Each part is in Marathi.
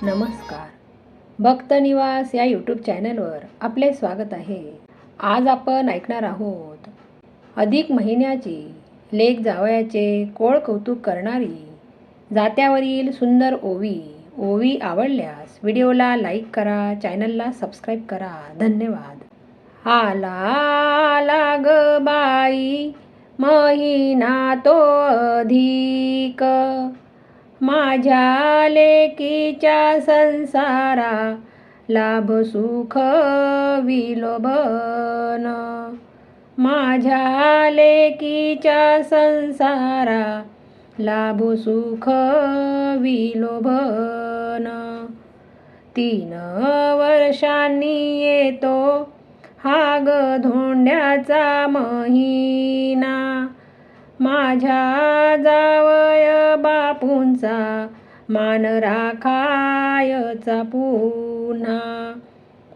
नमस्कार. भक्त निवास या यूट्यूब चॅनलवर आपले स्वागत आहे. आज आपण ऐकणार आहोत अधिक महिन्याची लेक जावयाचे कोळ कौतुक करणारी जात्यावरील सुंदर ओवी. ओवी आवडल्यास व्हिडिओला लाईक करा, चॅनलला सबस्क्राईब करा. धन्यवाद. आला ग बाई महिना तो अधिक, माझ्या लेकीच्या संसारा लाभ सुख विलोभन. माझ्या लेकीच्या संसारा लाभ सुख विलोभन. 3 वर्षांनी येतो हा ग धोंड्याचा महिना, माझ्या जावय बापूंचा मान राखायचा पुन्हा.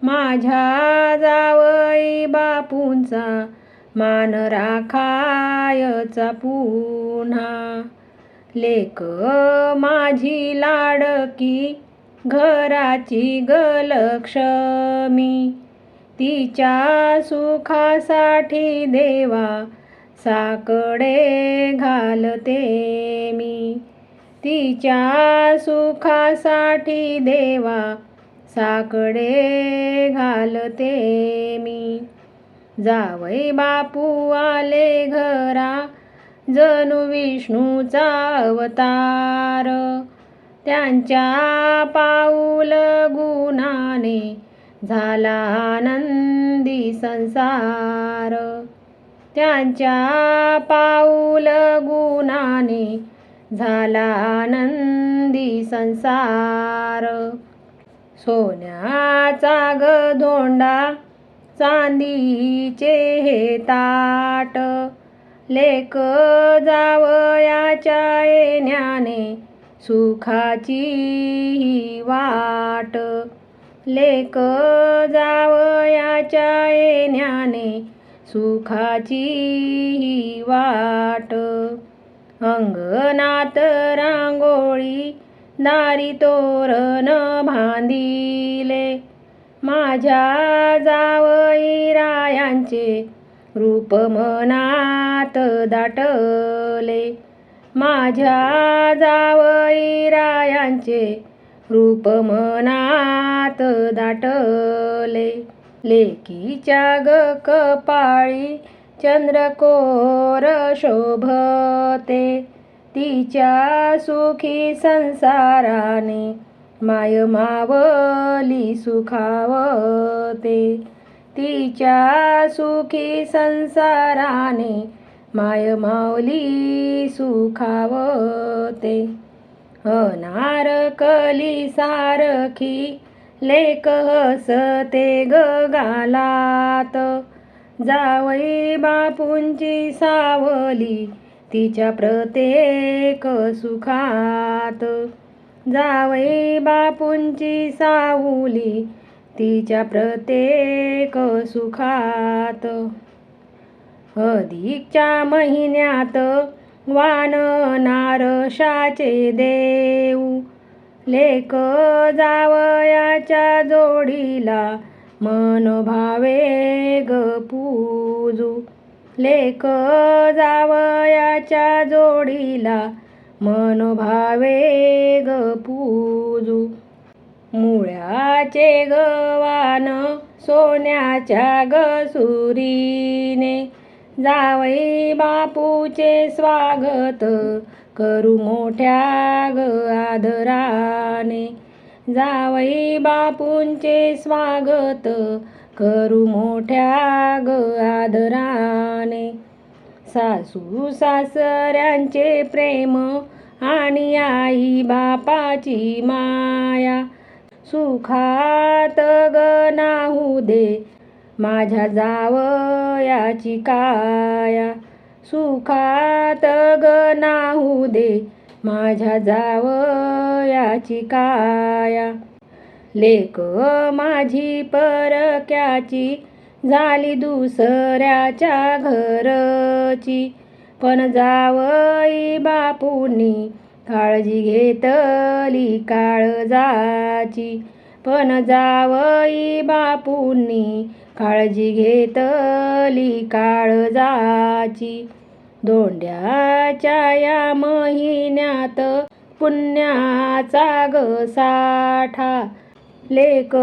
माझ्या जावई बापूंचा मान राखायचा पुन्हा. लेक माझी लाडकी घराची गलक्ष्मी, तिच्या सुखासाठी देवा साकडे घालते मी. तिच्या सुखासाठी देवा साकडे घालते मी. जावई बापू आले घरा जणू विष्णूचा अवतार, त्यांच्या पाऊल गुणाने झाला आनंदी संसार. त्यांच्या पाऊल गुणाने झाला आनंदी संसार. सोन्याचा ग धोंडा चांदीचे हे ताट, लेक जावयाच्या येण्याने सुखाची ही वाट. लेक जावयाच्या येण्याने सुखाची ही वाट. अंगणात रांगोळी दारी तोरण बांधिले, माझ्या जावई रायांचे रूप मनात दाटले. माझ्या जावई रायांचे रूप मनात दाटले. लेकीच्या ग कपाळी चंद्रकोर शोभते, तिच्या सुखी संसाराने माय मावली सुखावते. तिच्या सुखी संसाराने माय माऊली सुखावते. अनारकली सारखी लेक हसते ग गालात, जावई बापूंची सावली तिच्या प्रत्येक सुखात. जावई बापूंची सावली तिच्या प्रत्येक सुखात. अधिकच्या महिन्यात वान नारशाचे देऊ, लेक जावयाच्या जोडीला मन भावे ग पूजू. लेक जावयाच्या जोडीला मन भावे ग पूजू. मुळ्याचे गवान सोन्याच्या ग सुरीने, जावई बापूचे स्वागत करू मोठ्या ग आदराने. जावई बापूंचे स्वागत करू मोठ्या ग आदराने. सासू सासऱ्यांचे प्रेम आणि आई बापाची माया, सुखात ग नाहू दे माझ्या जावयाची काया. सुखात ग नाहू दे माझ्या जावयाची काया. लेक माझी परक्याची झाली दुसऱ्याच्या घरची, पण जावई बापूंनी काळजी घेतली काळजाची, पण जावई बापूंनी काळजी घेतली काळजाची. धोंड्याच्या या महिन्यात पुण्याचा ग साठा, लेक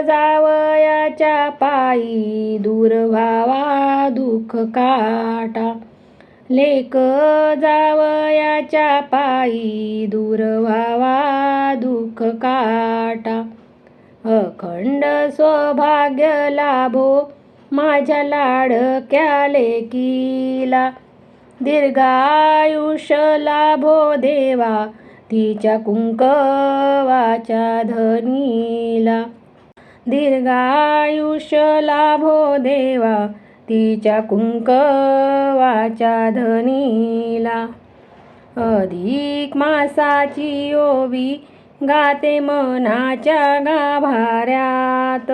जावयाच्या पायी दूर व्हावा दुःख काटा. लेक जावयाच्या पायी दूर व्हावा दुःख काटा. अखंड सौभाग्य लाभो माझ्या लाडक्या लेकीला, दीर्घायुष्य लाभो देवा तिच्या कुंकवाच्या धनीला. दीर्घायुष्य लाभो देवा तिच्या कुंकवाच्या धनीला. अधिक मासाची ओवी गाते मनाच्या गाभाऱ्यात,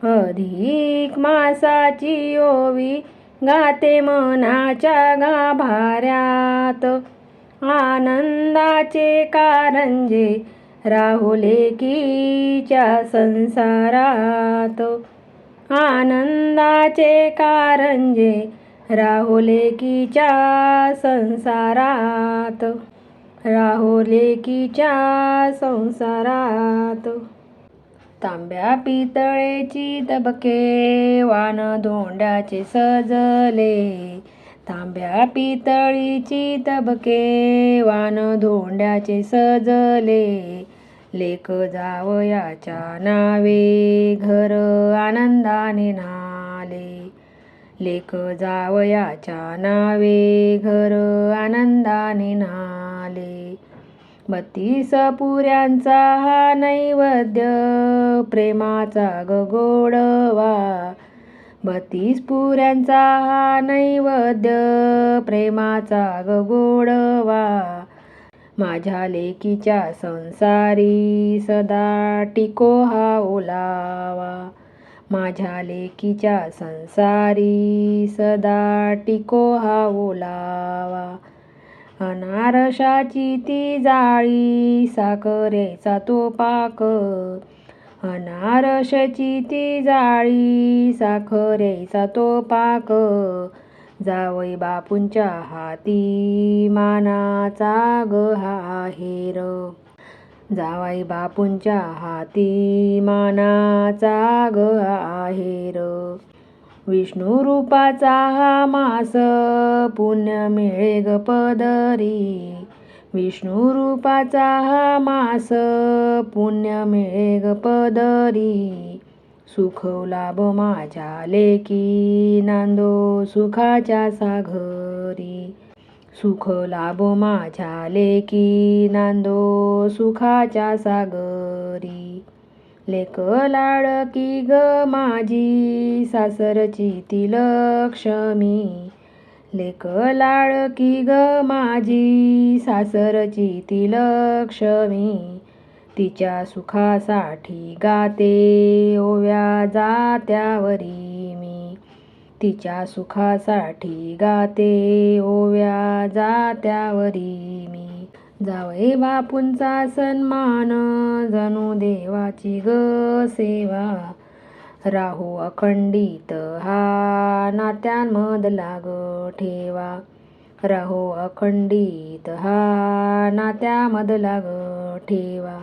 अधिक मासाची ओवी गाते मनाच्या गाभाऱ्यात. आनंदाचे कारंजे राहो लेकीच्या संसारात, आनंदाचे कारंजे राहो लेकीच्या संसारात, राहो लेकीच्या संसारात. तांब्या पितळेची तबके वाण धोंड्याचे सजले, तांब्या पितळीची तबके वाण धोंड्याचे सजले. लेक जावयाच्या नावे घर आनंदाने न्हाले, लेक जावयाच्या नावे घर आनंदाने न्हाले. 32 पुऱ्यांचा हा नैवेद्य प्रेमाचा ग गोडवा, 32 पुऱ्यांचा हा नैवेद्य प्रेमाचा ग गोडवा. माझ्या लेकीच्या संसारी सदा टिको हा ओलावा, माझ्या लेकीच्या संसारी सदा टिको हा ओलावा. अनारशाची ती जाळी साखरेचा तो पाक, अनारशाची ती जाळी साखरेचा तो पाक. जावई बापूंच्या हाती मानाचा ग हा आहेर, जावई बापूंच्या हाती मानाचा ग हा आहेर. विष्णू रूपाचा हा मास पुण्य मिळे ग पदरी, विष्णू रूपाचा हा मास पुण्य मिळे ग पदरी. सुख लाभ माझ्या लेकी नांदो सुखाच्या सागरी, सुख लाभ माझ्या लेकी नांदो सुखाच्या सागरी. लेक लाडकी ग माझी सासरची ती लक्ष्मी, लेक लाडकी ग माझी सासरची ती लक्ष्मी. तिच्या सुखासाठी गाते ओव्या जात्यावरी मी, तिच्या सुखासाठी गाते ओव्या जात्यावरी मी. जावई बापूंचा सन्मान जणू देवाची ग सेवा, राहो अखंडित हा नात्यांमधला ग ठेवा, राहो अखंडित हा नात्यामधला ग ठेवा.